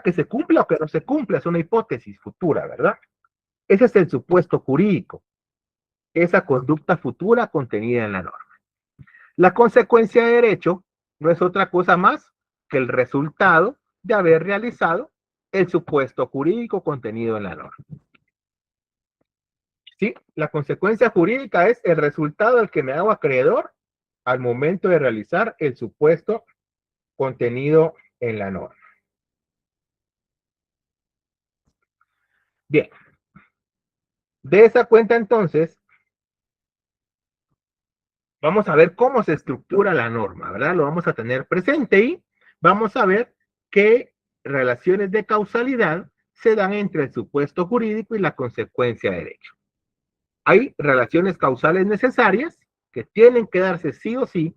que se cumpla o que no se cumpla, es una hipótesis futura, ¿verdad? Ese es el supuesto jurídico, esa conducta futura contenida en la norma. La consecuencia de derecho no es otra cosa más que el resultado de haber realizado el supuesto jurídico contenido en la norma. ¿Sí? La consecuencia jurídica es el resultado al que me hago acreedor al momento de realizar el supuesto contenido en la norma. Bien. De esa cuenta, entonces, vamos a ver cómo se estructura la norma, ¿verdad? Lo vamos a tener presente y vamos a ver qué relaciones de causalidad se dan entre el supuesto jurídico y la consecuencia de derecho. Hay relaciones causales necesarias que tienen que darse sí o sí,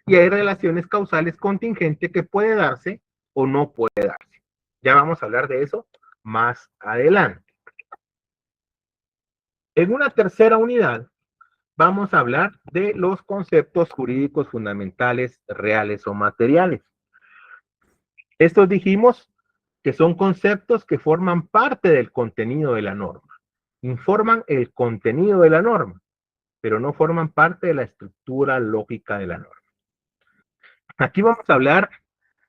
y hay relaciones causales contingentes que puede darse o no puede darse. Ya vamos a hablar de eso más adelante. En una tercera unidad, vamos a hablar de los conceptos jurídicos fundamentales reales o materiales. Estos dijimos que son conceptos que forman parte del contenido de la norma, informan el contenido de la norma, pero no forman parte de la estructura lógica de la norma. Aquí vamos a hablar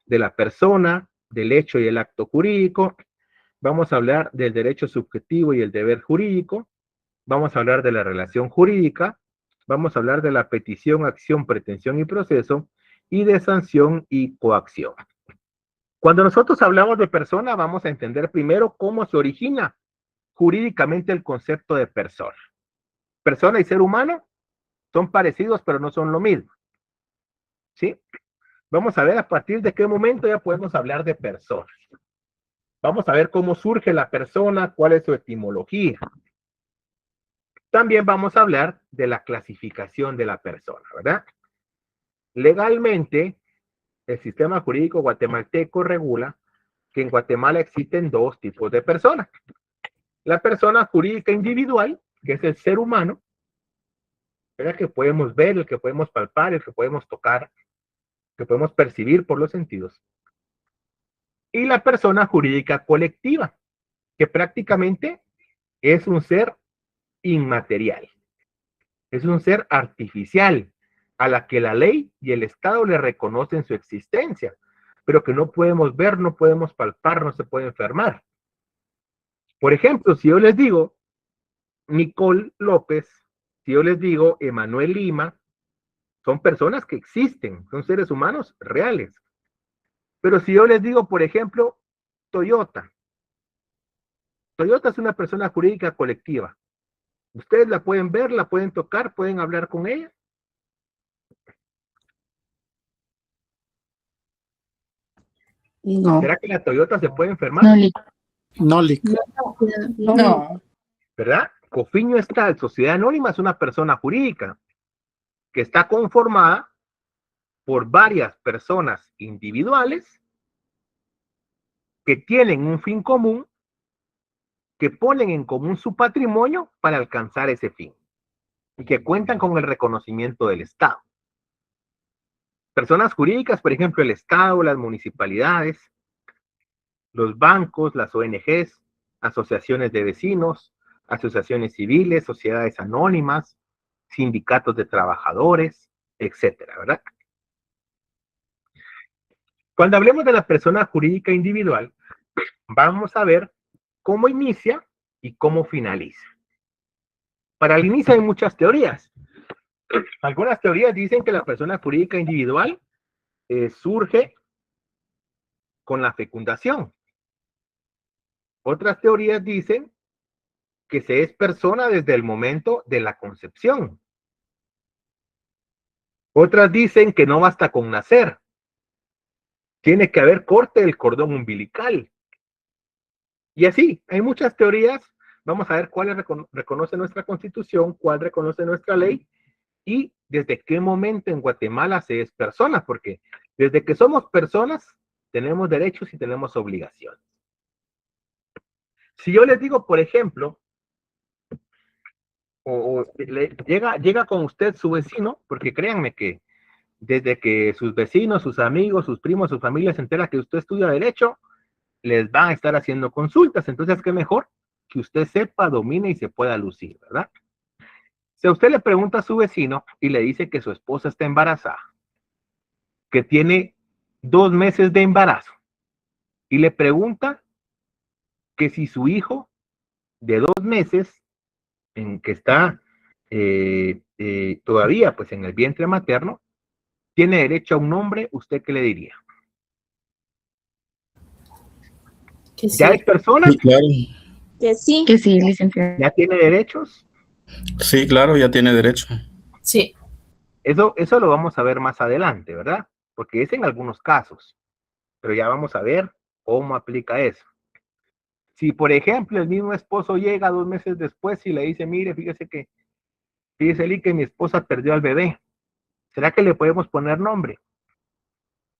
de la persona, del hecho y el acto jurídico, vamos a hablar del derecho subjetivo y el deber jurídico, vamos a hablar de la relación jurídica, vamos a hablar de la petición, acción, pretensión y proceso, y de sanción y coacción. Cuando nosotros hablamos de persona, vamos a entender primero cómo se origina jurídicamente el concepto de persona. Persona y ser humano son parecidos, pero no son lo mismo. ¿Sí? Vamos a ver a partir de qué momento ya podemos hablar de persona. Vamos a ver cómo surge la persona, cuál es su etimología. También vamos a hablar de la clasificación de la persona, ¿verdad? Legalmente, el sistema jurídico guatemalteco regula que en Guatemala existen dos tipos de personas. La persona jurídica individual, que es el ser humano, ¿verdad? Que podemos ver, el que podemos palpar, el que podemos tocar, que podemos percibir por los sentidos. Y la persona jurídica colectiva, que prácticamente es un ser inmaterial, es un ser artificial, a la que la ley y el Estado le reconocen su existencia, pero que no podemos ver, no podemos palpar, no se puede enfermar. Por ejemplo, si yo les digo Nicole López, si yo les digo Emanuel Lima, son personas que existen, son seres humanos reales. Pero si yo les digo, por ejemplo, Toyota, Toyota es una persona jurídica colectiva. Ustedes la pueden ver, la pueden tocar, pueden hablar con ella. No. ¿Será que la Toyota se puede enfermar? No, Lick. No, Lick. No. ¿Verdad? Cofiño Estal, Sociedad Anónima, es una persona jurídica que está conformada por varias personas individuales que tienen un fin común, que ponen en común su patrimonio para alcanzar ese fin y que cuentan con el reconocimiento del Estado. Personas jurídicas, por ejemplo, el Estado, las municipalidades, los bancos, las ONGs, asociaciones de vecinos, asociaciones civiles, sociedades anónimas, sindicatos de trabajadores, etcétera, ¿verdad? Cuando hablemos de la persona jurídica individual, vamos a ver cómo inicia y cómo finaliza. Para el inicio hay muchas teorías. Algunas teorías dicen que la persona jurídica individual surge con la fecundación. Otras teorías dicen que se es persona desde el momento de la concepción. Otras dicen que no basta con nacer. Tiene que haber corte del cordón umbilical. Y así, hay muchas teorías. Vamos a ver cuál reconoce nuestra Constitución, cuál reconoce nuestra ley y desde qué momento en Guatemala se es persona, porque desde que somos personas tenemos derechos y tenemos obligaciones. Si yo les digo, por ejemplo, llega con usted su vecino, porque créanme que desde que sus vecinos, sus amigos, sus primos, su familia se entera que usted estudia derecho, les van a estar haciendo consultas. Entonces, ¿qué mejor? Que usted sepa, domine y se pueda lucir, ¿verdad? Si a usted le pregunta a su vecino y le dice que su esposa está embarazada, que tiene 2 meses de embarazo, y le pregunta que si su hijo de 2 meses, en que está todavía pues en el vientre materno, tiene derecho a un nombre, ¿usted qué le diría? Que ¿Ya sí. es persona? Sí, claro. Que sí. Que sí, licenciado. ¿Ya tiene derechos? Sí, claro, ya tiene derecho. Sí. Eso lo vamos a ver más adelante, ¿verdad? Porque es en algunos casos, pero ya vamos a ver cómo aplica eso. Si, por ejemplo, el mismo esposo llega 2 meses después y le dice, mire, fíjese, Lee, que mi esposa perdió al bebé, ¿será que le podemos poner nombre?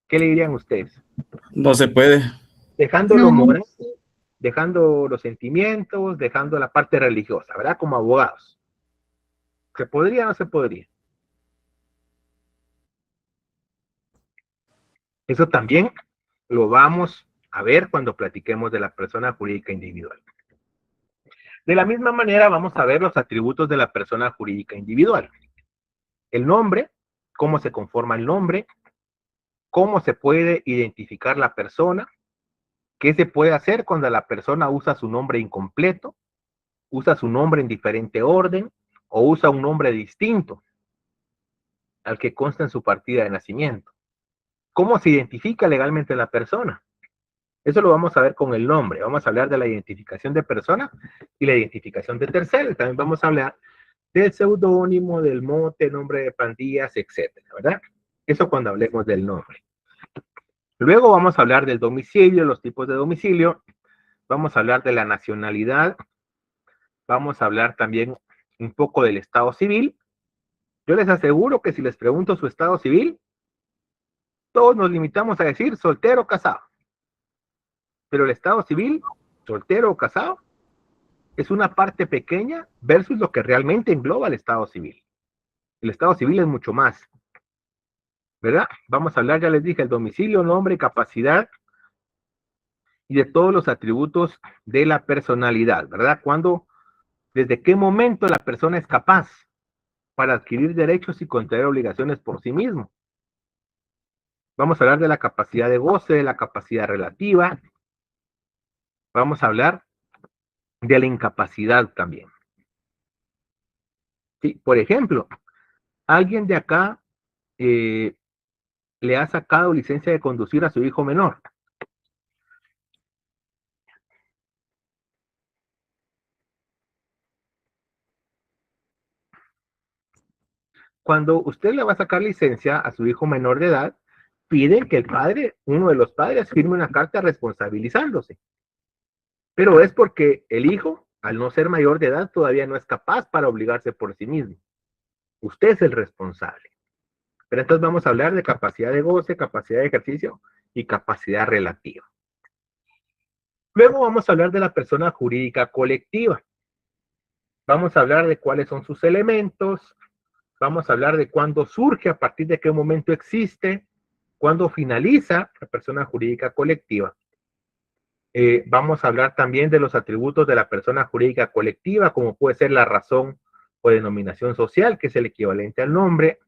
¿Qué le dirían ustedes? No se puede. Dejándolo No. moral, dejando los sentimientos, dejando la parte religiosa, ¿verdad? Como abogados. ¿Se podría o no se podría? Eso también lo vamos a ver cuando platiquemos de la persona jurídica individual. De la misma manera vamos a ver los atributos de la persona jurídica individual. El nombre, cómo se conforma el nombre, cómo se puede identificar la persona, qué se puede hacer cuando la persona usa su nombre incompleto, usa su nombre en diferente orden o usa un nombre distinto al que consta en su partida de nacimiento. ¿Cómo se identifica legalmente la persona? Eso lo vamos a ver con el nombre. Vamos a hablar de la identificación de persona y la identificación de terceros. También vamos a hablar del seudónimo, del mote, nombre de pandillas, etcétera, ¿verdad? Eso cuando hablemos del nombre. Luego vamos a hablar del domicilio, los tipos de domicilio. Vamos a hablar de la nacionalidad. Vamos a hablar también un poco del estado civil. Yo les aseguro que si les pregunto su estado civil, todos nos limitamos a decir soltero o casado. Pero el estado civil, soltero o casado, es una parte pequeña versus lo que realmente engloba el estado civil. El estado civil es mucho más, ¿verdad? Vamos a hablar, ya les dije, el domicilio, nombre, capacidad y de todos los atributos de la personalidad, ¿verdad? Desde qué momento la persona es capaz para adquirir derechos y contraer obligaciones por sí mismo. Vamos a hablar de la capacidad de goce, de la capacidad relativa. Vamos a hablar de la incapacidad también. Sí, por ejemplo, alguien de acá le ha sacado licencia de conducir a su hijo menor. Cuando usted le va a sacar licencia a su hijo menor de edad, piden que el padre, uno de los padres, firme una carta responsabilizándose. Pero es porque el hijo, al no ser mayor de edad, todavía no es capaz para obligarse por sí mismo. Usted es el responsable. Pero entonces vamos a hablar de capacidad de goce, capacidad de ejercicio y capacidad relativa. Luego vamos a hablar de la persona jurídica colectiva. Vamos a hablar de cuáles son sus elementos. Vamos a hablar de cuándo surge, a partir de qué momento existe, cuándo finaliza la persona jurídica colectiva. Vamos a hablar también de los atributos de la persona jurídica colectiva, como puede ser la razón o denominación social, que es el equivalente al nombre.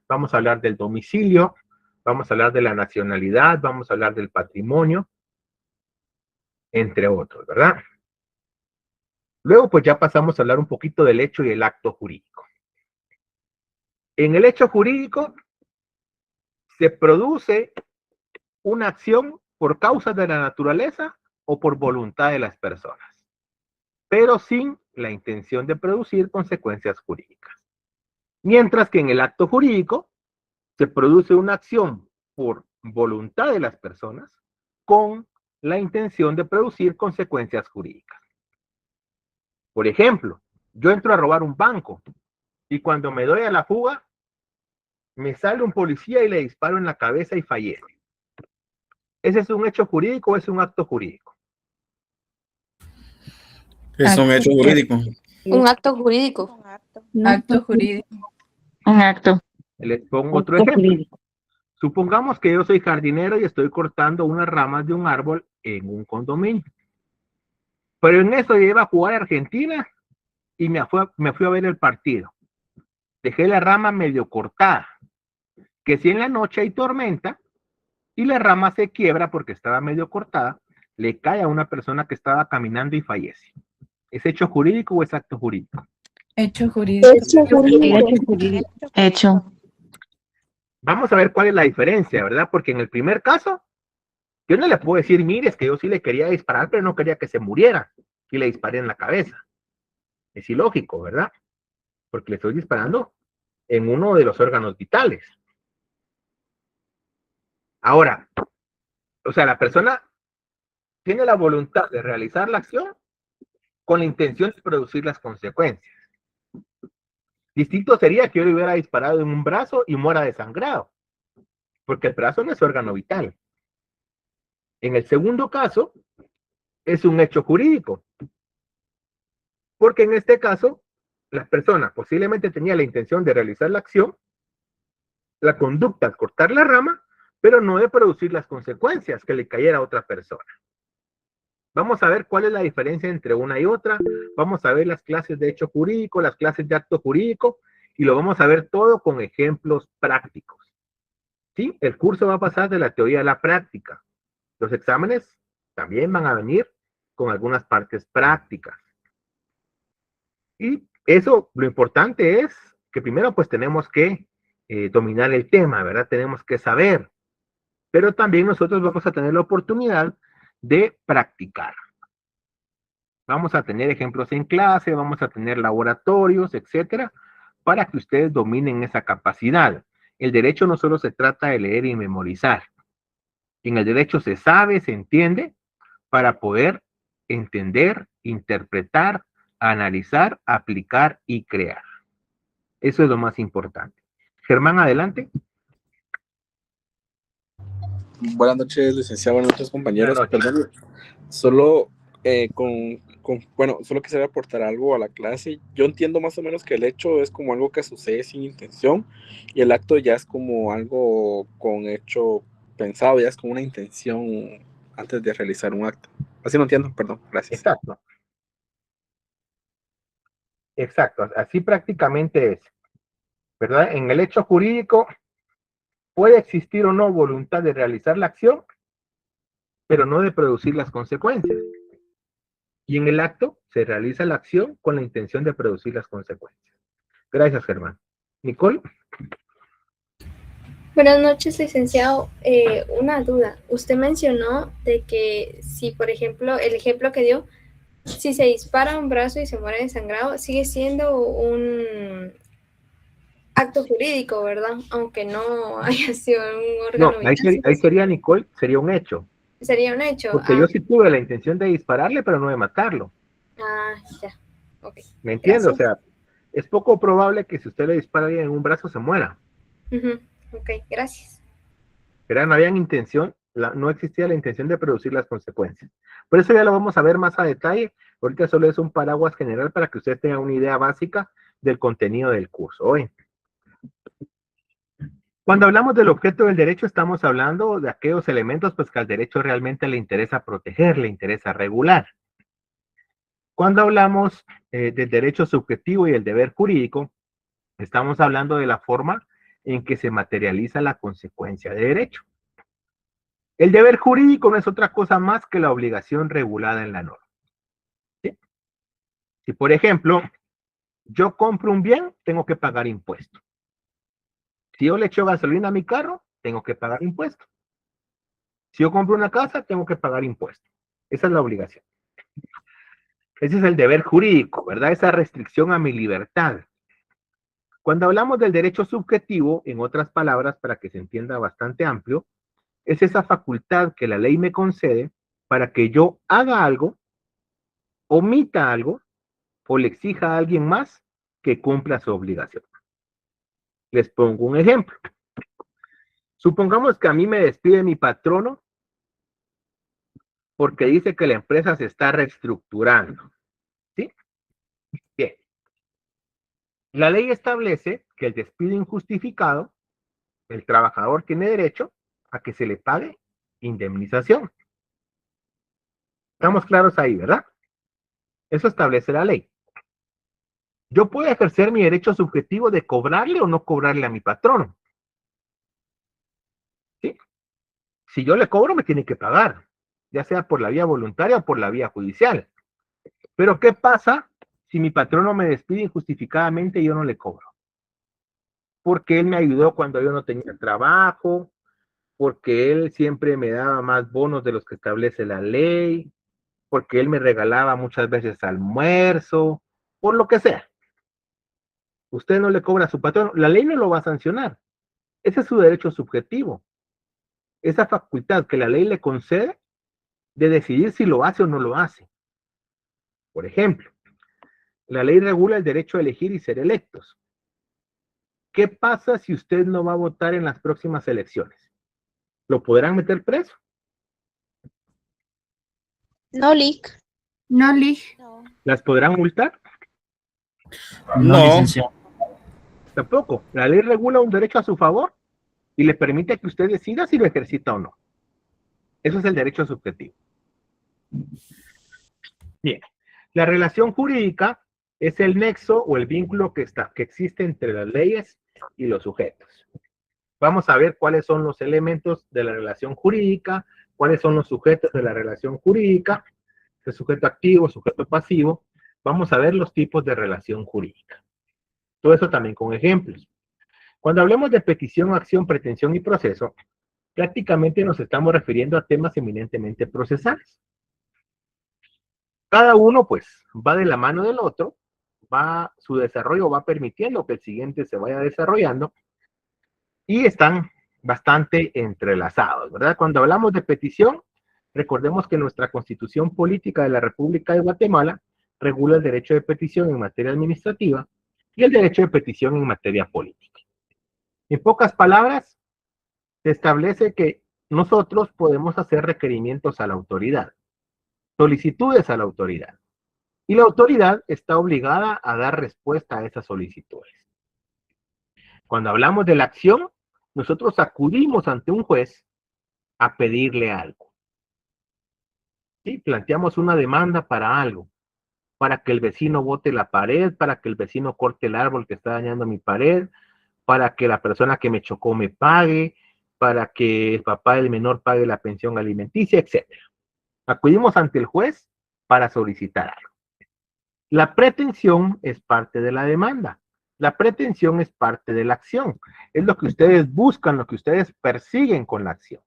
Vamos a hablar del domicilio, vamos a hablar de la nacionalidad, vamos a hablar del patrimonio, entre otros, ¿verdad? Luego, pues ya pasamos a hablar un poquito del hecho y el acto jurídico. En el hecho jurídico se produce una acción por causas de la naturaleza o por voluntad de las personas, pero sin la intención de producir consecuencias jurídicas. Mientras que en el acto jurídico se produce una acción por voluntad de las personas con la intención de producir consecuencias jurídicas. Por ejemplo, yo entro a robar un banco y cuando me doy a la fuga, me sale un policía y le disparo en la cabeza y fallece. ¿Ese es un hecho jurídico o es un acto jurídico? Es un hecho jurídico. Un acto jurídico. Acto jurídico. Un acto. Les pongo otro ejemplo. Supongamos que yo soy jardinero y estoy cortando unas ramas de un árbol en un condominio. Pero en eso yo iba a jugar a Argentina y me fui a ver el partido. Dejé la rama medio cortada, que si en la noche hay tormenta y la rama se quiebra porque estaba medio cortada, le cae a una persona que estaba caminando y fallece. ¿Es hecho jurídico o es acto jurídico? Hecho jurídico. Hecho. Vamos a ver cuál es la diferencia, ¿verdad? Porque en el primer caso, yo no le puedo decir, mire, es que yo sí le quería disparar, pero no quería que se muriera. Y le disparé en la cabeza. Es ilógico, ¿verdad? Porque le estoy disparando en uno de los órganos vitales. Ahora, o sea, la persona tiene la voluntad de realizar la acción con la intención de producir las consecuencias. Distinto sería que yo le hubiera disparado en un brazo y muera desangrado, porque el brazo no es órgano vital. En el segundo caso, es un hecho jurídico, porque en este caso, la persona posiblemente tenía la intención de realizar la acción, la conducta al cortar la rama, pero no de producir las consecuencias que le cayera a otra persona. Vamos a ver cuál es la diferencia entre una y otra. Vamos a ver las clases de hecho jurídico, las clases de acto jurídico, y lo vamos a ver todo con ejemplos prácticos. ¿Sí? El curso va a pasar de la teoría a la práctica. Los exámenes también van a venir con algunas partes prácticas. Y eso, lo importante es que primero pues tenemos que dominar el tema, ¿verdad? Tenemos que saber. Pero también nosotros vamos a tener la oportunidad de practicar. Vamos a tener ejemplos en clase, vamos a tener laboratorios, etcétera, para que ustedes dominen esa capacidad. El derecho no solo se trata de leer y memorizar. En el derecho se sabe, se entiende, para poder entender, interpretar, analizar, aplicar y crear. Eso es lo más importante. Germán, adelante. Buenas noches, licenciado, buenas noches, compañeros. Buenas noches. Perdón, solo solo quisiera aportar algo a la clase. Yo entiendo más o menos que el hecho es como algo que sucede sin intención y el acto ya es como algo con hecho pensado, ya es como una intención antes de realizar un acto. Así lo entiendo, perdón, gracias. Exacto. Exacto, así prácticamente es, ¿verdad? En el hecho jurídico puede existir o no voluntad de realizar la acción, pero no de producir las consecuencias. Y en el acto se realiza la acción con la intención de producir las consecuencias. Gracias, Germán. Nicole. Buenas noches, licenciado. Una duda. Usted mencionó de que si, por ejemplo, el ejemplo que dio, si se dispara un brazo y se muere desangrado, sigue siendo un acto jurídico, ¿verdad? Aunque no haya sido un órgano No, vital. ahí sería, Nicole, sería un hecho. Sería un hecho. Porque yo sí tuve la intención de dispararle, pero no de matarlo. Ya. Ok. ¿Me entiende? Gracias. O sea, es poco probable que si usted le dispara a alguien en un brazo se muera. Ok, gracias. Pero no había intención, no existía la intención de producir las consecuencias. Por eso ya lo vamos a ver más a detalle. Ahorita solo es un paraguas general para que ustedes tengan una idea básica del contenido del curso hoy. Cuando hablamos del objeto del derecho, estamos hablando de aquellos elementos pues, que al derecho realmente le interesa proteger, le interesa regular. Cuando hablamos del derecho subjetivo y el deber jurídico, estamos hablando de la forma en que se materializa la consecuencia de derecho. El deber jurídico no es otra cosa más que la obligación regulada en la norma. ¿Sí? Si, por ejemplo, yo compro un bien, tengo que pagar impuesto. Si yo le echo gasolina a mi carro, tengo que pagar impuesto. Si yo compro una casa, tengo que pagar impuesto. Esa es la obligación. Ese es el deber jurídico, ¿verdad? Esa restricción a mi libertad. Cuando hablamos del derecho subjetivo, en otras palabras, para que se entienda bastante amplio, es esa facultad que la ley me concede para que yo haga algo, omita algo, o le exija a alguien más que cumpla su obligación. Les pongo un ejemplo. Supongamos que a mí me despide mi patrono porque dice que la empresa se está reestructurando. ¿Sí? Bien. La ley establece que el despido injustificado el trabajador tiene derecho a que se le pague indemnización. Estamos claros ahí, ¿verdad? Eso establece la ley. Yo puedo ejercer mi derecho subjetivo de cobrarle o no cobrarle a mi patrono. ¿Sí? Si yo le cobro, me tiene que pagar, ya sea por la vía voluntaria o por la vía judicial. Pero ¿qué pasa si mi patrono me despide injustificadamente y yo no le cobro? Porque él me ayudó cuando yo no tenía trabajo, porque él siempre me daba más bonos de los que establece la ley, porque él me regalaba muchas veces almuerzo, por lo que sea. Usted no le cobra a su patrón, la ley no lo va a sancionar. Ese es su derecho subjetivo. Esa facultad que la ley le concede de decidir si lo hace o no lo hace. Por ejemplo, la ley regula el derecho a elegir y ser electos. ¿Qué pasa si usted no va a votar en las próximas elecciones? ¿Lo podrán meter preso? No leak. No, Lig. ¿Las podrán multar? No. licenciado. Tampoco. La ley regula un derecho a su favor y le permite que usted decida si lo ejercita o no. Eso es el derecho subjetivo. Bien. La relación jurídica es el nexo o el vínculo que existe entre las leyes y los sujetos. Vamos a ver cuáles son los elementos de la relación jurídica, cuáles son los sujetos de la relación jurídica, el sujeto activo, sujeto pasivo. Vamos a ver los tipos de relación jurídica. Todo eso también con ejemplos. Cuando hablemos de petición, acción, pretensión y proceso, prácticamente nos estamos refiriendo a temas eminentemente procesales. Cada uno, pues, va de la mano del otro, su desarrollo va permitiendo que el siguiente se vaya desarrollando y están bastante entrelazados, ¿verdad? Cuando hablamos de petición, recordemos que nuestra Constitución Política de la República de Guatemala regula el derecho de petición en materia administrativa y el derecho de petición en materia política. En pocas palabras, se establece que nosotros podemos hacer requerimientos a la autoridad, solicitudes a la autoridad, y la autoridad está obligada a dar respuesta a esas solicitudes. Cuando hablamos de la acción, nosotros acudimos ante un juez a pedirle algo. ¿Sí? Planteamos una demanda para algo, para que el vecino bote la pared, para que el vecino corte el árbol que está dañando mi pared, para que la persona que me chocó me pague, para que el papá del menor pague la pensión alimenticia, etc. Acudimos ante el juez para solicitar algo. La pretensión es parte de la demanda. La pretensión es parte de la acción. Es lo que ustedes buscan, lo que ustedes persiguen con la acción.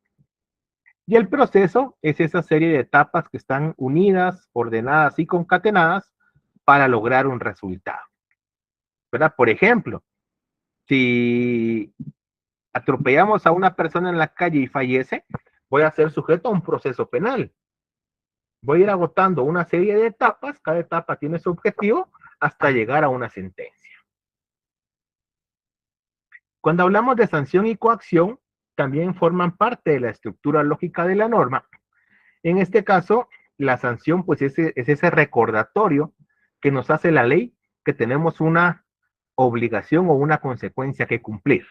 Y el proceso es esa serie de etapas que están unidas, ordenadas y concatenadas para lograr un resultado. ¿Verdad? Por ejemplo, si atropellamos a una persona en la calle y fallece, voy a ser sujeto a un proceso penal. Voy a ir agotando una serie de etapas, cada etapa tiene su objetivo, hasta llegar a una sentencia. Cuando hablamos de sanción y coacción, también forman parte de la estructura lógica de la norma. En este caso, la sanción pues es ese recordatorio que nos hace la ley que tenemos una obligación o una consecuencia que cumplir.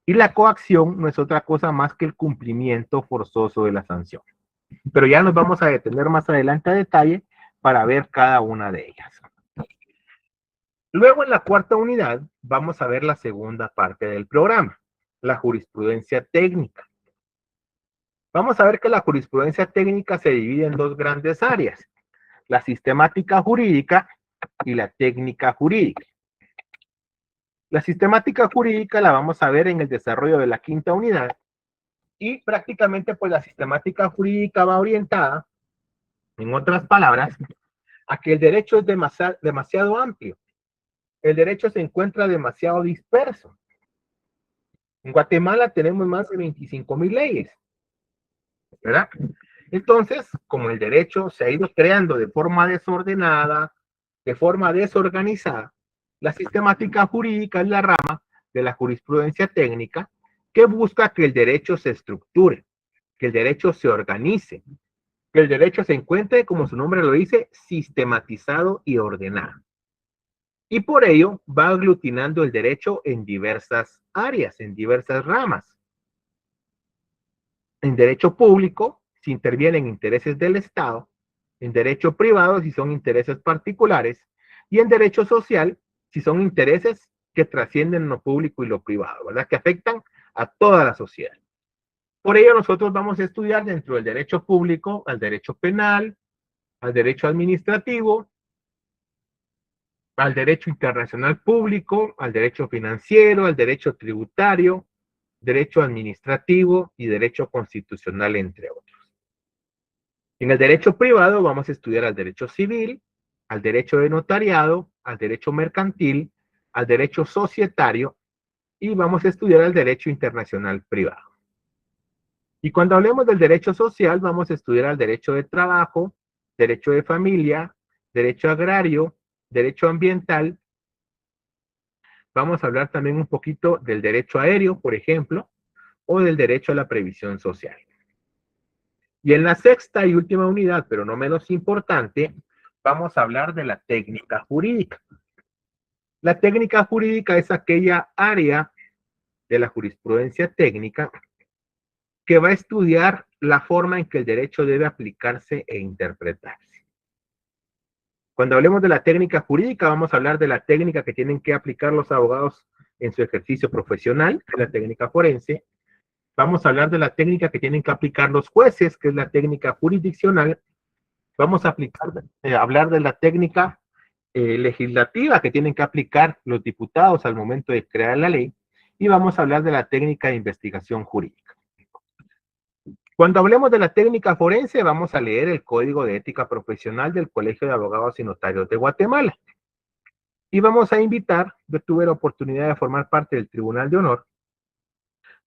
Y la coacción no es otra cosa más que el cumplimiento forzoso de la sanción. Pero ya nos vamos a detener más adelante a detalle para ver cada una de ellas. Luego, en la cuarta unidad, vamos a ver la segunda parte del programa, la jurisprudencia técnica. Vamos a ver que la jurisprudencia técnica se divide en dos grandes áreas, la sistemática jurídica y la técnica jurídica. La sistemática jurídica la vamos a ver en el desarrollo de la quinta unidad y prácticamente pues la sistemática jurídica va orientada, en otras palabras, a que el derecho es demasiado amplio. El derecho se encuentra demasiado disperso. En Guatemala tenemos más de 25,000 leyes, ¿verdad? Entonces, como el derecho se ha ido creando de forma desordenada, de forma desorganizada, la sistemática jurídica es la rama de la jurisprudencia técnica que busca que el derecho se estructure, que el derecho se organice, que el derecho se encuentre, como su nombre lo dice, sistematizado y ordenado. Y por ello va aglutinando el derecho en diversas áreas, en diversas ramas. En derecho público, si intervienen intereses del Estado, en derecho privado, si son intereses particulares, y en derecho social, si son intereses que trascienden lo público y lo privado, ¿verdad? Que afectan a toda la sociedad. Por ello, nosotros vamos a estudiar dentro del derecho público al derecho penal, al derecho administrativo, al derecho internacional público, al derecho financiero, al derecho tributario, derecho administrativo y derecho constitucional, entre otros. En el derecho privado vamos a estudiar al derecho civil, al derecho de notariado, al derecho mercantil, al derecho societario y vamos a estudiar al derecho internacional privado. Y cuando hablemos del derecho social, vamos a estudiar al derecho de trabajo, derecho de familia, derecho agrario, derecho ambiental. Vamos a hablar también un poquito del derecho aéreo, por ejemplo, o del derecho a la previsión social. Y en la sexta y última unidad, pero no menos importante, vamos a hablar de la técnica jurídica. La técnica jurídica es aquella área de la jurisprudencia técnica que va a estudiar la forma en que el derecho debe aplicarse e interpretarse. Cuando hablemos de la técnica jurídica, vamos a hablar de la técnica que tienen que aplicar los abogados en su ejercicio profesional, que es la técnica forense. Vamos a hablar de la técnica que tienen que aplicar los jueces, que es la técnica jurisdiccional. Vamos a hablar de la técnica legislativa que tienen que aplicar los diputados al momento de crear la ley. Y vamos a hablar de la técnica de investigación jurídica. Cuando hablemos de la técnica forense, vamos a leer el Código de Ética Profesional del Colegio de Abogados y Notarios de Guatemala. Y vamos a invitar, yo tuve la oportunidad de formar parte del Tribunal de Honor,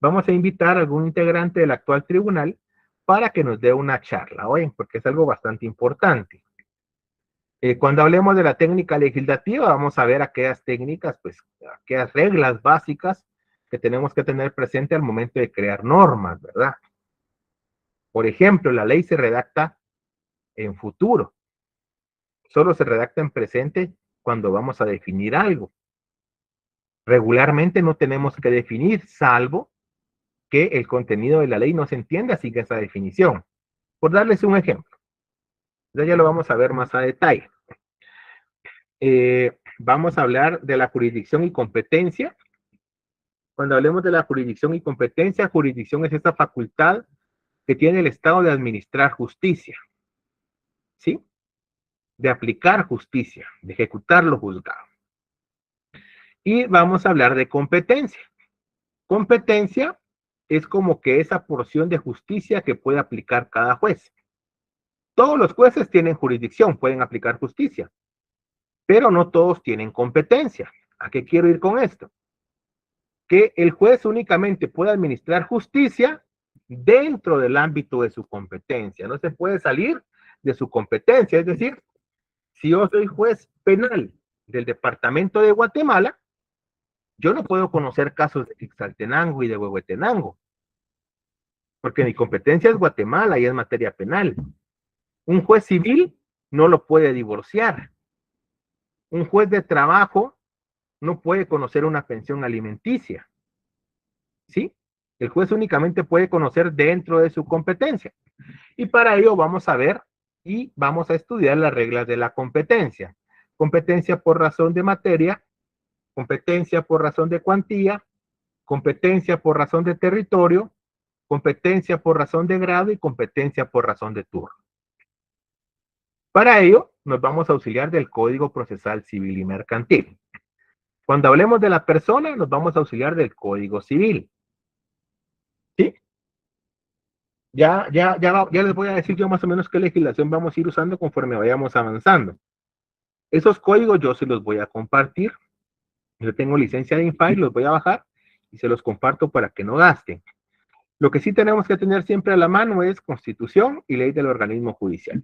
vamos a invitar a algún integrante del actual tribunal para que nos dé una charla, oye, porque es algo bastante importante. Cuando hablemos de la técnica legislativa, vamos a ver aquellas técnicas, pues, aquellas reglas básicas que tenemos que tener presente al momento de crear normas, ¿verdad? Por ejemplo, la ley se redacta en futuro. Solo se redacta en presente cuando vamos a definir algo. Regularmente no tenemos que definir, salvo que el contenido de la ley no se entienda sin esa definición. Por darles un ejemplo. Ya lo vamos a ver más a detalle. Vamos a hablar de la jurisdicción y competencia. Cuando hablemos de la jurisdicción y competencia, jurisdicción es esta facultad que tiene el Estado de administrar justicia, ¿sí? De aplicar justicia, de ejecutar lo juzgado. Y vamos a hablar de competencia. Competencia es como que esa porción de justicia que puede aplicar cada juez. Todos los jueces tienen jurisdicción, pueden aplicar justicia, pero no todos tienen competencia. ¿A qué quiero ir con esto? Que el juez únicamente puede administrar justicia dentro del ámbito de su competencia. No se puede salir de su competencia. Es decir, si yo soy juez penal del departamento de Guatemala, yo no puedo conocer casos de Quetzaltenango y de Huehuetenango, porque mi competencia es Guatemala y es materia penal. Un juez civil no lo puede divorciar. Un juez de trabajo no puede conocer una pensión alimenticia. ¿Sí? El juez únicamente puede conocer dentro de su competencia. Y para ello vamos a ver y vamos a estudiar las reglas de la competencia. Competencia por razón de materia, competencia por razón de cuantía, competencia por razón de territorio, competencia por razón de grado y competencia por razón de turno. Para ello, nos vamos a auxiliar del Código Procesal Civil y Mercantil. Cuando hablemos de la persona, nos vamos a auxiliar del Código Civil. ¿Sí? Ya les voy a decir yo más o menos qué legislación vamos a ir usando conforme vayamos avanzando. Esos códigos yo se los voy a compartir. Yo tengo licencia de InFile, los voy a bajar y se los comparto para que no gasten. Lo que sí tenemos que tener siempre a la mano es Constitución y ley del organismo judicial.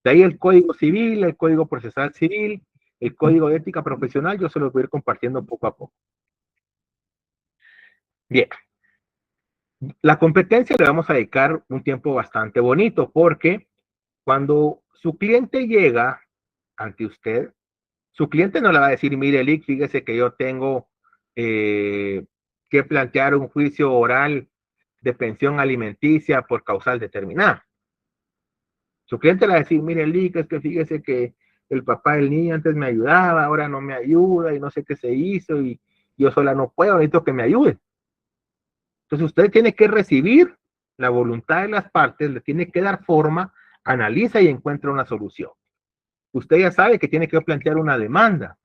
De ahí el Código Civil, el Código Procesal Civil, el Código de Ética Profesional, yo se los voy a ir compartiendo poco a poco. Bien. La competencia le vamos a dedicar un tiempo bastante bonito porque cuando su cliente llega ante usted, Su cliente no le va a decir, mire, Lick, fíjese que yo tengo que plantear un juicio oral de pensión alimenticia por causal determinada. Su cliente le va a decir, mire, Lick, es que fíjese que el papá del niño antes me ayudaba, ahora no me ayuda y no sé qué se hizo y yo sola no puedo, necesito que me ayude. Entonces usted tiene que recibir la voluntad de las partes, le tiene que dar forma, analiza y encuentra una solución. Usted ya sabe que tiene que plantear una demanda.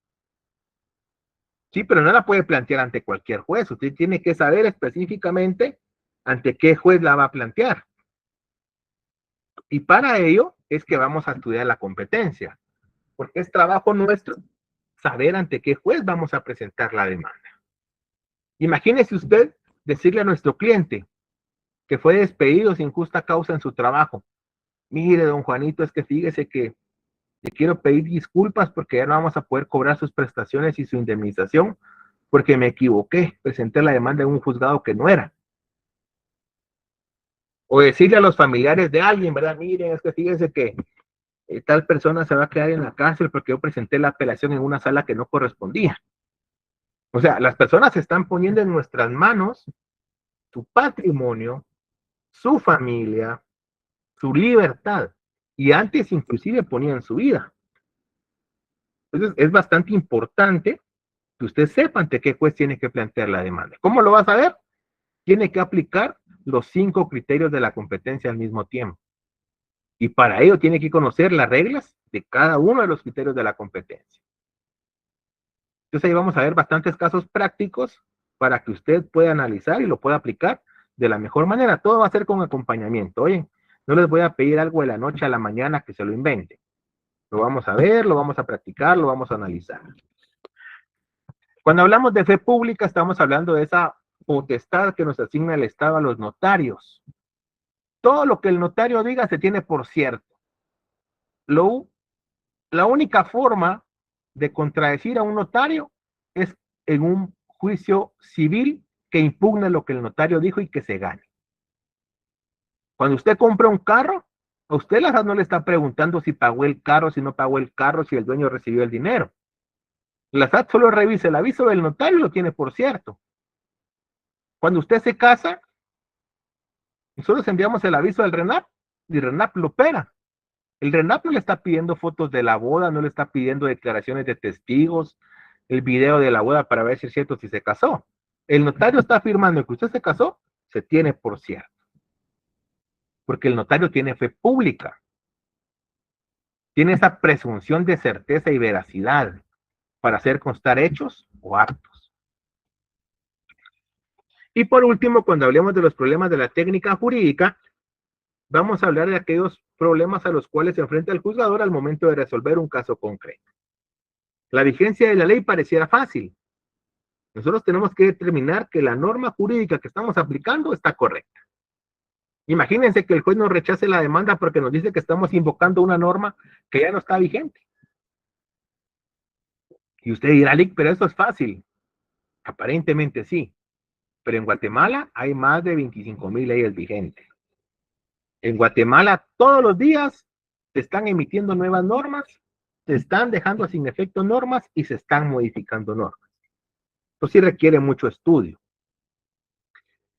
Sí, pero no la puede plantear ante cualquier juez. Usted tiene que saber específicamente ante qué juez la va a plantear. Y para ello es que vamos a estudiar la competencia, porque es trabajo nuestro saber ante qué juez vamos a presentar la demanda. Imagínese usted decirle a nuestro cliente que fue despedido sin justa causa en su trabajo. Mire, don Juanito, es que fíjese que le quiero pedir disculpas porque ya no vamos a poder cobrar sus prestaciones y su indemnización porque me equivoqué, presenté la demanda en un juzgado que no era. O decirle a los familiares de alguien, ¿verdad? Miren, es que fíjense que tal persona se va a quedar en la cárcel porque yo presenté la apelación en una sala que no correspondía. O sea, las personas se están poniendo en nuestras manos su patrimonio, su familia, su libertad, y antes inclusive ponían su vida. Entonces es bastante importante que usted sepa ante qué juez tiene que plantear la demanda. ¿Cómo lo va a saber? Tiene que aplicar los 5 criterios de la competencia al mismo tiempo. Y para ello tiene que conocer las reglas de cada uno de los criterios de la competencia. Entonces ahí vamos a ver bastantes casos prácticos para que usted pueda analizar y lo pueda aplicar de la mejor manera. Todo va a ser con acompañamiento. Oye, no les voy a pedir algo de la noche a la mañana que se lo invente. Lo vamos a ver, lo vamos a practicar, lo vamos a analizar. Cuando hablamos de fe pública, estamos hablando de esa potestad que nos asigna el Estado a los notarios. Todo lo que el notario diga se tiene por cierto. La única forma de contradecir a un notario es en un juicio civil que impugne lo que el notario dijo y que se gane. Cuando usted compra un carro, a usted la no le está preguntando si pagó el carro, si no pagó el carro, si el dueño recibió el dinero. La SAT solo revisa el aviso del notario y lo tiene por cierto. Cuando usted se casa, nosotros enviamos el aviso del RENAP y el RENAP lo opera. El RENAP no le está pidiendo fotos de la boda, no le está pidiendo declaraciones de testigos, el video de la boda para ver si es cierto si se casó. El notario está afirmando que usted se casó, se tiene por cierto. Porque el notario tiene fe pública. Tiene esa presunción de certeza y veracidad para hacer constar hechos o actos. Y por último, cuando hablemos de los problemas de la técnica jurídica, vamos a hablar de aquellos problemas a los cuales se enfrenta el juzgador al momento de resolver un caso concreto. La vigencia de la ley pareciera fácil. Nosotros tenemos que determinar que la norma jurídica que estamos aplicando está correcta. Imagínense que el juez nos rechace la demanda porque nos dice que estamos invocando una norma que ya no está vigente. Y usted dirá, Lick, pero eso es fácil. Aparentemente sí. Pero en Guatemala hay más de 25,000 leyes vigentes. En Guatemala todos los días se están emitiendo nuevas normas, se están dejando sin efecto normas y se están modificando normas. Esto sí requiere mucho estudio.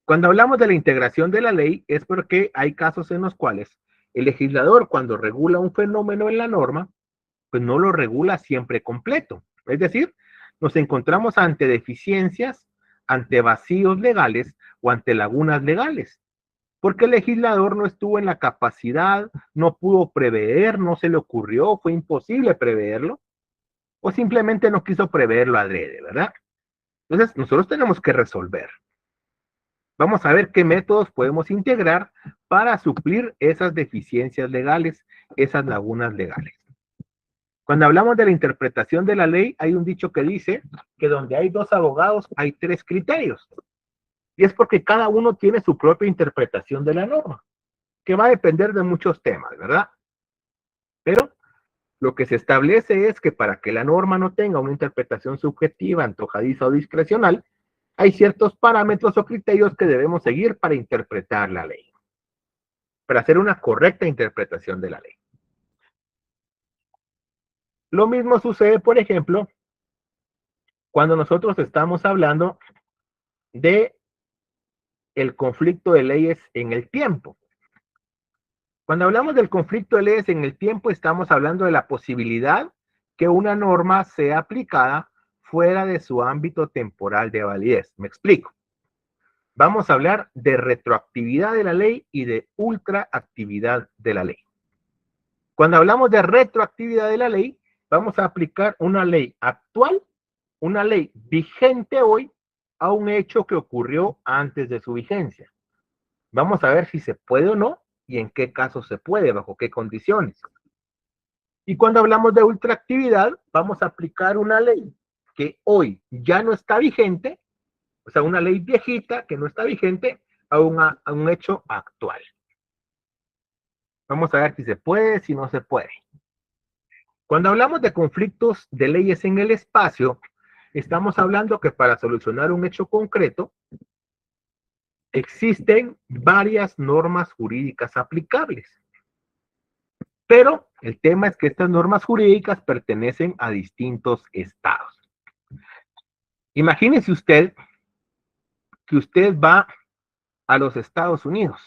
Cuando hablamos de la integración de la ley es porque hay casos en los cuales el legislador, cuando regula un fenómeno en la norma, pues no lo regula siempre completo. Es decir, nos encontramos ante deficiencias, ante vacíos legales o ante lagunas legales. Porque el legislador no estuvo en la capacidad, no pudo prever, no se le ocurrió, fue imposible preverlo, o simplemente no quiso preverlo adrede, ¿verdad? Entonces, nosotros tenemos que resolver. Vamos a ver qué métodos podemos integrar para suplir esas deficiencias legales, esas lagunas legales. Cuando hablamos de la interpretación de la ley, hay un dicho que dice que donde hay 2 abogados hay 3 criterios. Y es porque cada uno tiene su propia interpretación de la norma, que va a depender de muchos temas, ¿verdad? Pero lo que se establece es que para que la norma no tenga una interpretación subjetiva, antojadiza o discrecional, hay ciertos parámetros o criterios que debemos seguir para interpretar la ley, para hacer una correcta interpretación de la ley. Lo mismo sucede, por ejemplo, cuando nosotros estamos hablando de el conflicto de leyes en el tiempo. Cuando hablamos del conflicto de leyes en el tiempo, estamos hablando de la posibilidad que una norma sea aplicada fuera de su ámbito temporal de validez. Me explico. Vamos a hablar de retroactividad de la ley y de ultraactividad de la ley. Cuando hablamos de retroactividad de la ley, vamos a aplicar una ley actual, una ley vigente hoy, a un hecho que ocurrió antes de su vigencia. Vamos a ver si se puede o no y en qué casos se puede, bajo qué condiciones. Y cuando hablamos de ultraactividad, vamos a aplicar una ley que hoy ya no está vigente, o sea, una ley viejita que no está vigente a un hecho actual. Vamos a ver si se puede, si no se puede. Cuando hablamos de conflictos de leyes en el espacio, estamos hablando que para solucionar un hecho concreto, existen varias normas jurídicas aplicables. Pero el tema es que estas normas jurídicas pertenecen a distintos estados. Imagínese usted que usted va a los Estados Unidos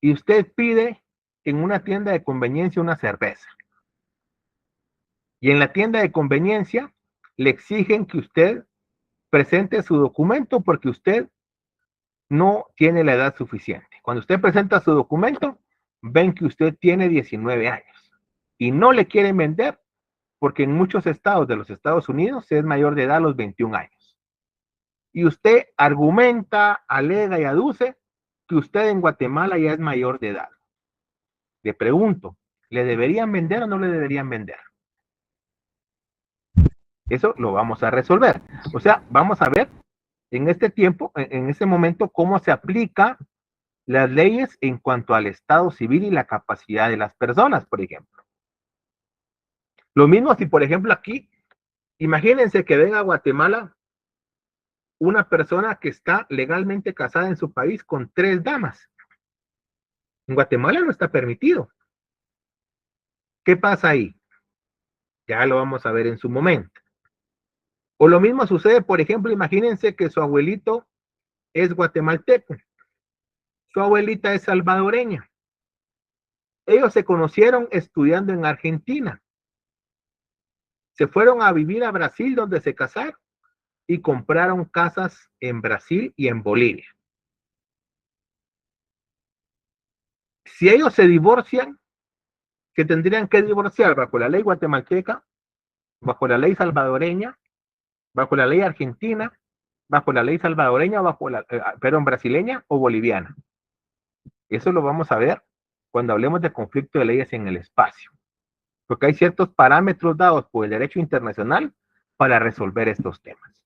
y usted pide en una tienda de conveniencia una cerveza. Y en la tienda de conveniencia le exigen que usted presente su documento porque usted no tiene la edad suficiente. Cuando usted presenta su documento, ven que usted tiene 19 años y no le quieren vender porque en muchos estados de los Estados Unidos se es mayor de edad a los 21 años. Y usted argumenta, alega y aduce que usted en Guatemala ya es mayor de edad. Le pregunto, ¿le deberían vender o no le deberían vender? Eso lo vamos a resolver. O sea, vamos a ver en este tiempo, en este momento, cómo se aplica las leyes en cuanto al estado civil y la capacidad de las personas, por ejemplo. Lo mismo si, por ejemplo, aquí, imagínense que venga a Guatemala una persona que está legalmente casada en su país con 3 damas. En Guatemala no está permitido. ¿Qué pasa ahí? Ya lo vamos a ver en su momento. O lo mismo sucede, por ejemplo, imagínense que su abuelito es guatemalteco. Su abuelita es salvadoreña. Ellos se conocieron estudiando en Argentina. Se fueron a vivir a Brasil, donde se casaron, y compraron casas en Brasil y en Bolivia. Si ellos se divorcian, se tendrían que divorciar bajo la ley guatemalteca, bajo la ley salvadoreña, bajo la ley argentina, bajo la ley salvadoreña, perdón, brasileña o boliviana. Eso lo vamos a ver cuando hablemos de conflicto de leyes en el espacio. Porque hay ciertos parámetros dados por el derecho internacional para resolver estos temas.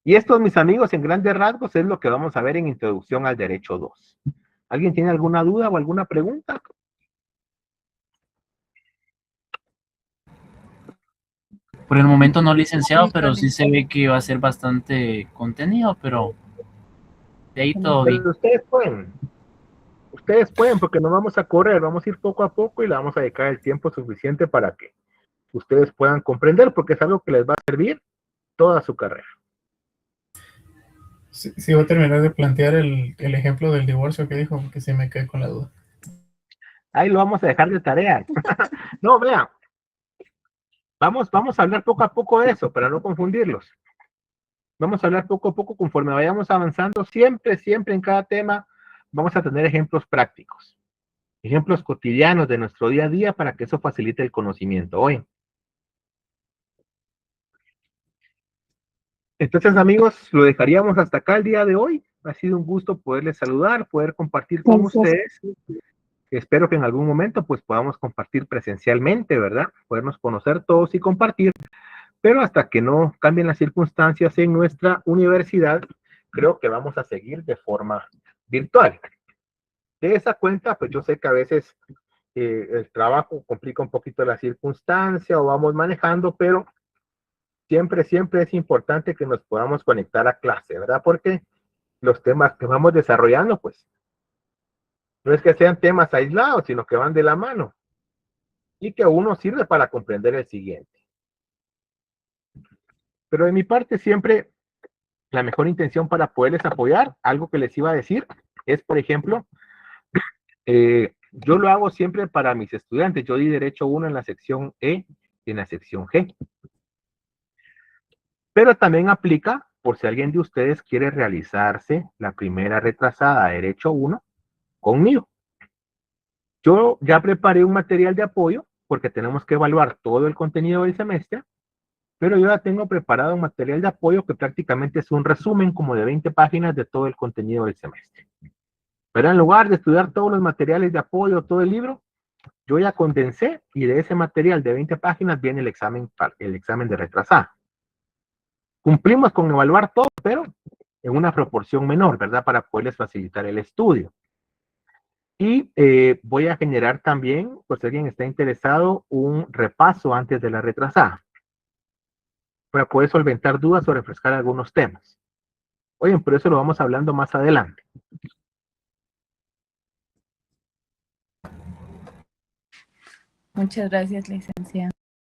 Y esto, mis amigos, en grandes rasgos es lo que vamos a ver en Introducción al Derecho 2. ¿Alguien tiene alguna duda o alguna pregunta? Por el momento no, licenciado, pero sí se ve que va a ser bastante contenido, pero de ahí todo bien. Pero ustedes pueden porque no vamos a correr, vamos a ir poco a poco y le vamos a dedicar el tiempo suficiente para que ustedes puedan comprender, porque es algo que les va a servir toda su carrera. Sí, voy a terminar de plantear el ejemplo del divorcio que dijo, porque sí me quedé con la duda. Ahí lo vamos a dejar de tarea. No, vean. Vamos a hablar poco a poco de eso, para no confundirlos. Vamos a hablar poco a poco conforme vayamos avanzando. Siempre en cada tema vamos a tener ejemplos prácticos. Ejemplos cotidianos de nuestro día a día para que eso facilite el conocimiento hoy. Entonces, amigos, lo dejaríamos hasta acá el día de hoy. Ha sido un gusto poderles saludar, poder compartir con ustedes. Espero que en algún momento pues podamos compartir presencialmente, ¿verdad? Podernos conocer todos y compartir. Pero hasta que no cambien las circunstancias en nuestra universidad, creo que vamos a seguir de forma virtual. De esa cuenta, pues yo sé que a veces el trabajo complica un poquito la circunstancia o vamos manejando, pero siempre es importante que nos podamos conectar a clase, ¿verdad? Porque los temas que vamos desarrollando, pues, no es que sean temas aislados, sino que van de la mano. y que uno sirve para comprender el siguiente. Pero de mi parte siempre la mejor intención para poderles apoyar, algo que les iba a decir, es, por ejemplo, yo lo hago siempre para mis estudiantes. Yo di Derecho 1 en la sección E y en la sección G. Pero también aplica por si alguien de ustedes quiere realizarse la primera retrasada de Derecho 1 conmigo. Yo ya preparé un material de apoyo porque tenemos que evaluar todo el contenido del semestre, pero yo ya tengo preparado un material de apoyo que prácticamente es un resumen como de 20 páginas de todo el contenido del semestre. Pero en lugar de estudiar todos los materiales de apoyo, todo el libro, yo ya condensé y de ese material de 20 páginas viene el examen de retrasada. Cumplimos con evaluar todo, pero en una proporción menor, ¿verdad? Para poderles facilitar el estudio. Y voy a generar también, por si alguien está interesado, un repaso antes de la retrasada, para poder solventar dudas o refrescar algunos temas. Oye, pero eso lo vamos hablando más adelante. Muchas gracias, licenciado.